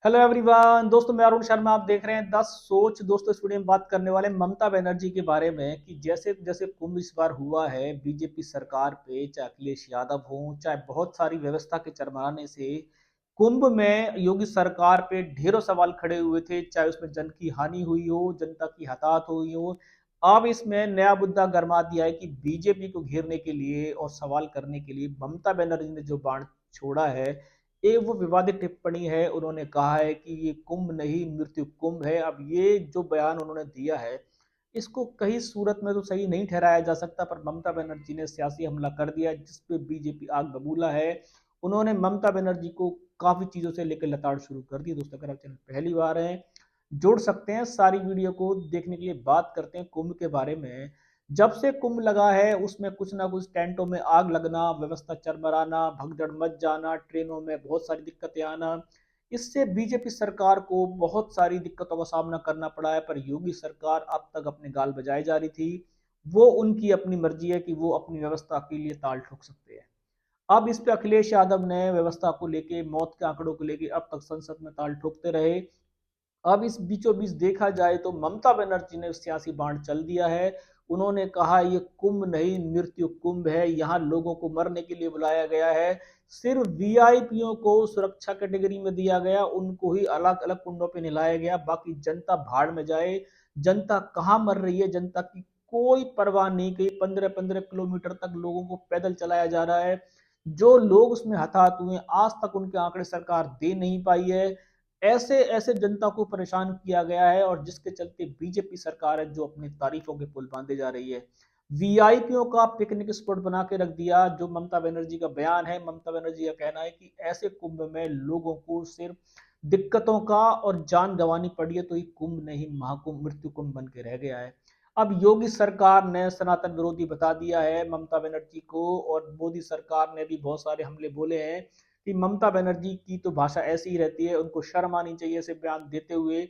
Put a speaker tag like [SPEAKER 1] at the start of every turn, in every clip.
[SPEAKER 1] Hello everyone दोस्तों, मैं अरुण शर्मा। आप देख रहे हैं 10 सोच। दोस्तों, इस वीडियो में बात करने वाले ममता बनर्जी के बारे में कि जैसे जैसे कुंभ इस बार हुआ है बीजेपी सरकार पे, चाहे अखिलेश यादव हो, चाहे बहुत सारी व्यवस्था के चरमराने से कुंभ में योगी सरकार पे ढेरों सवाल खड़े हुए थे। चाहे उसमें जन की हानि हुई हो, जनता की हताहत हुई हो। अब इसमें नया मुद्दा गरमा दिया है कि बीजेपी को घेरने के लिए और सवाल करने के लिए ममता बनर्जी ने जो बाण छोड़ा है, ये वो विवादित टिप्पणी है। उन्होंने कहा है कि ये कुंभ नहीं मृत्यु कुंभ है। अब ये जो बयान उन्होंने दिया है, इसको कहीं सूरत में तो सही नहीं ठहराया जा सकता, पर ममता बनर्जी ने सियासी हमला कर दिया जिसपे बीजेपी आग बबूला है। उन्होंने ममता बनर्जी को काफी चीजों से लेकर लताड़ शुरू कर दी। दोस्तों, अगर आप चैनल पहली बार हैं, जुड़ सकते हैं सारी वीडियो को देखने के लिए। बात करते हैं कुंभ के बारे में। जब से कुंभ लगा है उसमें कुछ ना कुछ टेंटों में आग लगना, व्यवस्था चरमराना, भगदड़ मच जाना, ट्रेनों में बहुत सारी दिक्कतें आना, इससे बीजेपी सरकार को बहुत सारी दिक्कतों का सामना करना पड़ा है। पर योगी सरकार अब तक अपने गाल बजाए जा रही थी। वो उनकी अपनी मर्जी है कि वो अपनी व्यवस्था के लिए ताल ठोक सकते हैं। अब इस पे अखिलेश यादव ने व्यवस्था को लेके, मौत के आंकड़ों को लेके अब तक संसद में ताल ठोकते रहे। अब इस बीचों बीच देखा जाए तो ममता बनर्जी ने सियासी बांड चल दिया है। उन्होंने कहा ये कुंभ नहीं मृत्यु कुंभ है, यहाँ लोगों को मरने के लिए बुलाया गया है। सिर्फ वीआईपीओ को सुरक्षा कैटेगरी में दिया गया, उनको ही अलग अलग कुंडों पे नहलाया गया। बाकी जनता भाड़ में जाए। जनता कहाँ मर रही है, जनता की कोई परवाह नहीं की। 15-15 किलोमीटर तक लोगों को पैदल चलाया जा रहा है। जो लोग उसमें हताहत हुए आज तक उनके आंकड़े सरकार दे नहीं पाई है। ऐसे ऐसे जनता को परेशान किया गया है, और जिसके चलते बीजेपी सरकार है जो अपनी तारीफों के पुल बांधे जा रही है। वीआईपीओ का पिकनिक स्पॉट बना के रख दिया। जो ममता बनर्जी का बयान है, ममता बनर्जी का कहना है कि ऐसे कुंभ में लोगों को सिर्फ दिक्कतों का और जान गंवानी पड़ी है, तो ये कुंभ नहीं महाकुंभ मृत्यु कुंभ बन के रह गया है। अब योगी सरकार ने सनातन विरोधी बता दिया है ममता बनर्जी को, और मोदी सरकार ने भी बहुत सारे हमले बोले हैं कि ममता बनर्जी की तो भाषा ऐसी ही रहती है, उनको शर्म आनी चाहिए ऐसे बयान देते हुए।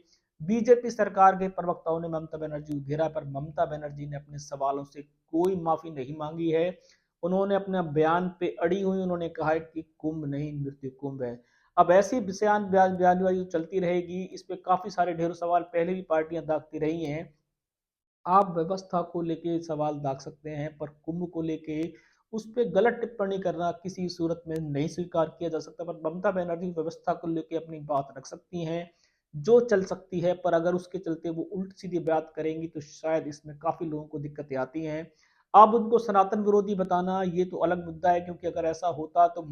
[SPEAKER 1] बीजेपी सरकार के प्रवक्ताओं ने ममता बनर्जी को घेरा, पर ममता बनर्जी ने अपने सवालों से कोई माफी नहीं मांगी है। उन्होंने अपने बयान पे अड़ी हुई। उन्होंने कहा है कि कुंभ नहीं मृत्यु कुंभ है। अब ऐसी बयानबाजी चलती रहेगी। इस पे काफी सारे ढेरों सवाल पहले भी पार्टियां दागती रही हैं। आप व्यवस्था को लेके सवाल दाग सकते हैं, पर कुंभ को लेके उस पर गलत टिप्पणी करना किसी सूरत में नहीं स्वीकार किया जा सकता। पर ममता बनर्जी व्यवस्था को लेके अपनी बात रख सकती हैं जो चल सकती है, पर अगर उसके चलते वो उल्ट सीधी बात करेंगी तो शायद इसमें काफी लोगों को दिक्कतें आती हैं। अब उनको सनातन विरोधी बताना ये तो अलग मुद्दा है, क्योंकि अगर ऐसा होता तो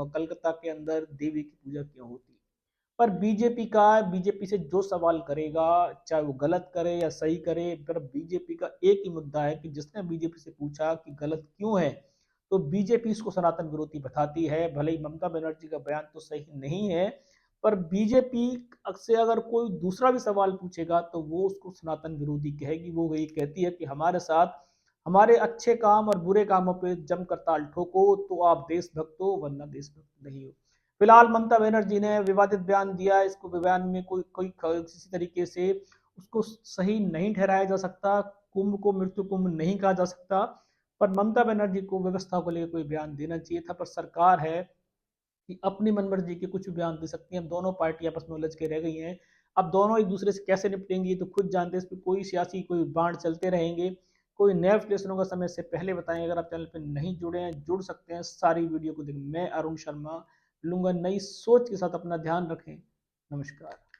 [SPEAKER 1] कलकत्ता के अंदर देवी की पूजा क्यों होती। पर बीजेपी से जो सवाल करेगा, चाहे वो गलत करे या सही करे, पर बीजेपी का एक ही मुद्दा है कि जिसने बीजेपी से पूछा कि गलत क्यों है, तो बीजेपी इसको सनातन विरोधी बताती है। भले ही ममता बनर्जी का बयान तो सही नहीं है, पर बीजेपी से अगर कोई दूसरा भी सवाल पूछेगा तो वो उसको सनातन विरोधी कहेगी। वो वही कहती है कि हमारे साथ हमारे अच्छे काम और बुरे कामों पे जमकर ताल ठोको तो आप देशभक्त हो, वरना देशभक्त नहीं हो। फिलहाल ममता बनर्जी ने विवादित बयान दिया। इसको बयान में कोई कोई किसी तरीके से उसको सही नहीं ठहराया जा सकता। कुंभ को मृत्यु कुंभ नहीं कहा जा सकता। पर ममता बनर्जी को व्यवस्था को लेकर कोई बयान देना चाहिए था, पर सरकार है कि अपनी मनमर्जी के कुछ भी बयान दे सकती हैं। दोनों पार्टी आपस में उलझ के रह गई हैं। अब दोनों एक दूसरे से कैसे निपटेंगी तो खुद जानते हैं। इस पर कोई सियासी कोई बांड चलते रहेंगे। कोई नया विश्लेषणों का समय से पहले बताएंगे। अगर आप चैनल पर नहीं जुड़े हैं, जुड़ सकते हैं सारी वीडियो को देखें। मैं अरुण शर्मा लूंगा नई सोच के साथ। अपना ध्यान रखें। नमस्कार।